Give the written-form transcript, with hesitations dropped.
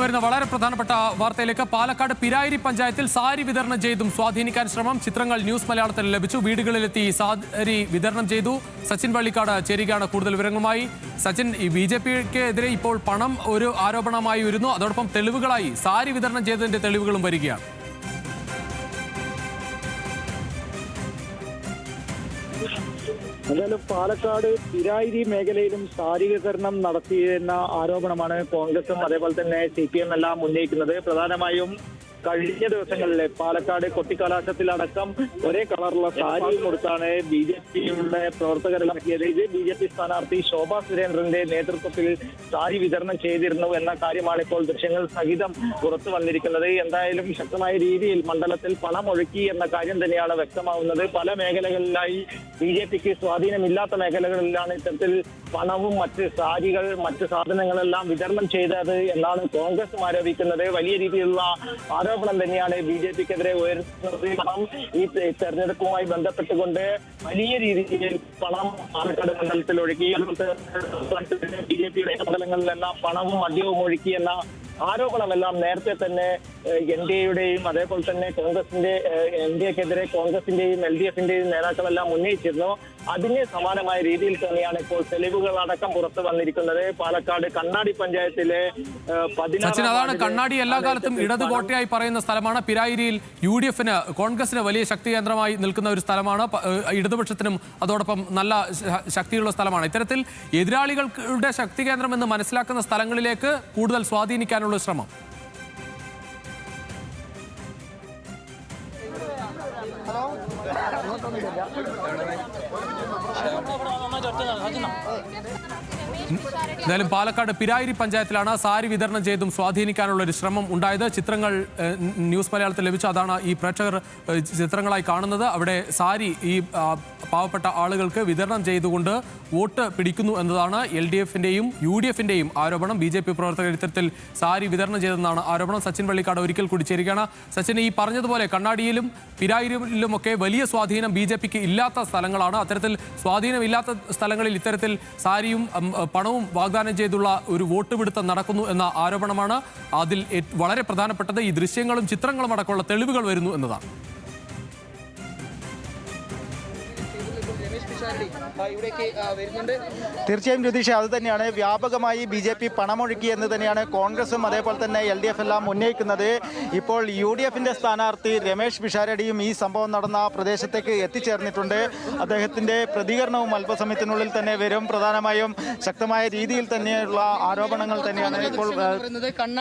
വരുന്ന വളരെ പ്രധാനപ്പെട്ട വാർത്തയിലേക്ക്. പാലക്കാട് പിരായിരി പഞ്ചായത്തിൽ സാരി വിതരണം ചെയ്തും സ്വാധീനിക്കാൻ ശ്രമം. ചിത്രങ്ങൾ ന്യൂസ് മലയാളത്തിൽ ലഭിച്ചു. വീടുകളിലെത്തി സാരി വിതരണം ചെയ്തു. സച്ചിൻ വള്ളിക്കാട് ചേരുകയാണ് കൂടുതൽ വിവരങ്ങളുമായി. സച്ചിൻ, ഈ BJPക്കെതിരെ ഇപ്പോൾ പണം ഒരു ആരോപണമായി വരുന്നു. അതോടൊപ്പം തെളിവുകളായി സാരി വിതരണം ചെയ്തതിന്റെ തെളിവുകളും വരികയാണ്. എന്തായാലും പാലക്കാട് പിരായിരി മേഖലയിലും സാരി വിതരണം നടത്തിയെന്ന ആരോപണമാണ് കോൺഗ്രസും അതേപോലെ തന്നെ CPM എല്ലാം ഉന്നയിക്കുന്നത്. പ്രധാനമായും കഴിഞ്ഞ ദിവസങ്ങളിൽ പാലക്കാട് കൊട്ടിക്കലാശത്തിലടക്കം ഒരേ കളറുള്ള സാരിയും കൊടുത്താണ് BJPയുടെ പ്രവർത്തകരിറക്കിയത്. ഇത് BJP സ്ഥാനാർത്ഥി ശോഭാ സുരേന്ദ്രന്റെ നേതൃത്വത്തിൽ സാരി വിതരണം ചെയ്തിരുന്നു എന്ന കാര്യമാണ് ഇപ്പോൾ ദൃശ്യങ്ങൾ സഹിതം പുറത്തു വന്നിരിക്കുന്നത്. എന്തായാലും ശക്തമായ രീതിയിൽ മണ്ഡലത്തിൽ പണമൊഴുക്കി എന്ന കാര്യം തന്നെയാണ് വ്യക്തമാവുന്നത്. പല മേഖലകളിലായി BJPക്ക് സ്വാധീനമില്ലാത്ത മേഖലകളിലാണ് ഇത്തരത്തിൽ പണവും മറ്റ് സാരികൾ മറ്റ് സാധനങ്ങളെല്ലാം വിതരണം ചെയ്തത് എന്നാണ് കോൺഗ്രസ് ആരോപിക്കുന്നത്. വലിയ രീതിയിലുള്ള ആരോപണം തന്നെയാണ് BJPക്കെതിരെ ഉയർത്തുന്നത്. ഈ തെരഞ്ഞെടുപ്പുമായി ബന്ധപ്പെട്ടുകൊണ്ട് വലിയ രീതിയിൽ പണം പാലക്കാട് മണ്ഡലത്തിൽ ഒഴുക്കി. BJPയുടെ മണ്ഡലങ്ങളിലെല്ലാം പണവും മദ്യവും ഒഴുക്കി എന്ന ആരോപണമെല്ലാം നേരത്തെ തന്നെ NDAയുടെയും അതേപോലെ തന്നെ കോൺഗ്രസിന്റെ NDAക്കെതിരെ കോൺഗ്രസിന്റെയും LDFന്റെയും നേതാക്കളെല്ലാം ഉന്നയിച്ചിരുന്നു. അതിന് സമാനമായ രീതിയിൽ തന്നെയാണ് ഇപ്പോൾ തെളിവുകളടക്കം പുറത്തു വന്നിരിക്കുന്നത്. പാലക്കാട് കണ്ണാടി പഞ്ചായത്തിലെ അതാണ് കണ്ണാടി എല്ലാ കാലത്തും ഇടത് കോട്ടയായി പറയുന്ന സ്ഥലമാണ്. പിരായിരിയിൽ UDFന് കോൺഗ്രസിന് വലിയ ശക്തി കേന്ദ്രമായി നിൽക്കുന്ന ഒരു സ്ഥലമാണ്. ഇടതുപക്ഷത്തിനും അതോടൊപ്പം നല്ല ശക്തിയുള്ള സ്ഥലമാണ്. ഇത്തരത്തിൽ എതിരാളികളുടെ ശക്തി കേന്ദ്രം എന്ന് മനസ്സിലാക്കുന്ന സ്ഥലങ്ങളിലേക്ക് കൂടുതൽ സ്വാധീനിക്കാനുള്ള ശ്രമം. എന്തായാലും പാലക്കാട് പിരായിരി പഞ്ചായത്തിലാണ് സാരി വിതരണം ചെയ്തും സ്വാധീനിക്കാനുള്ള ഒരു ശ്രമം ഉണ്ടായത്. ചിത്രങ്ങൾ ന്യൂസ് മലയാളത്തിൽ ലഭിച്ചു. അതാണ് ഈ പ്രേക്ഷകർ ചിത്രങ്ങളായി കാണുന്നത്. അവിടെ സാരി ഈ പാവപ്പെട്ട ആളുകൾക്ക് വിതരണം ചെയ്തുകൊണ്ട് വോട്ട് പിടിക്കുന്നു എന്നതാണ് LDFന്റെയും UDFന്റെയും ആരോപണം. BJP പ്രവർത്തകർ ഇത്തരത്തിൽ സാരി വിതരണം ചെയ്തെന്നാണ് ആരോപണം. സച്ചിൻ വള്ളിക്കാട് ഒരിക്കൽ കൂടി ചേരുകയാണ്. സച്ചിൻ, ഈ പറഞ്ഞതുപോലെ കണ്ണാടിയിലും പിരായിരിയിലുമൊക്കെ വലിയ സ്വാധീനം BJPക്ക് ഇല്ലാത്ത സ്ഥലങ്ങളാണ്. അത്തരത്തിൽ സ്വാധീനമില്ലാത്ത സ്ഥലങ്ങളിൽ ഇത്തരത്തിൽ സാരിയും പണവും വാഗ്ദാനം ചെയ്തുള്ള ഒരു വോട്ട് പിടുത്തം നടക്കുന്നു എന്ന ആരോപണമാണ്. അതിൽ വളരെ പ്രധാനപ്പെട്ടത് ഈ ദൃശ്യങ്ങളും ചിത്രങ്ങളും അടക്കമുള്ള തെളിവുകൾ വരുന്നു എന്നതാണ്. തീർച്ചയായും രതീഷ, അത് തന്നെയാണ്. വ്യാപകമായി BJP പണമൊഴുക്കി എന്ന് തന്നെയാണ് കോൺഗ്രസും അതേപോലെ തന്നെ LDF എല്ലാം ഉന്നയിക്കുന്നത്. ഇപ്പോൾ UDFന്റെ സ്ഥാനാർത്ഥി രമേശ് പിഷാരടിയും ഈ സംഭവം നടന്ന പ്രദേശത്തേക്ക് എത്തിച്ചേർന്നിട്ടുണ്ട്. അദ്ദേഹത്തിന്റെ പ്രതികരണവും അല്പസമയത്തിനുള്ളിൽ തന്നെ വരും. പ്രധാനമായും ശക്തമായ രീതിയിൽ തന്നെയുള്ള ആരോപണങ്ങൾ തന്നെയാണ് ഇപ്പോൾ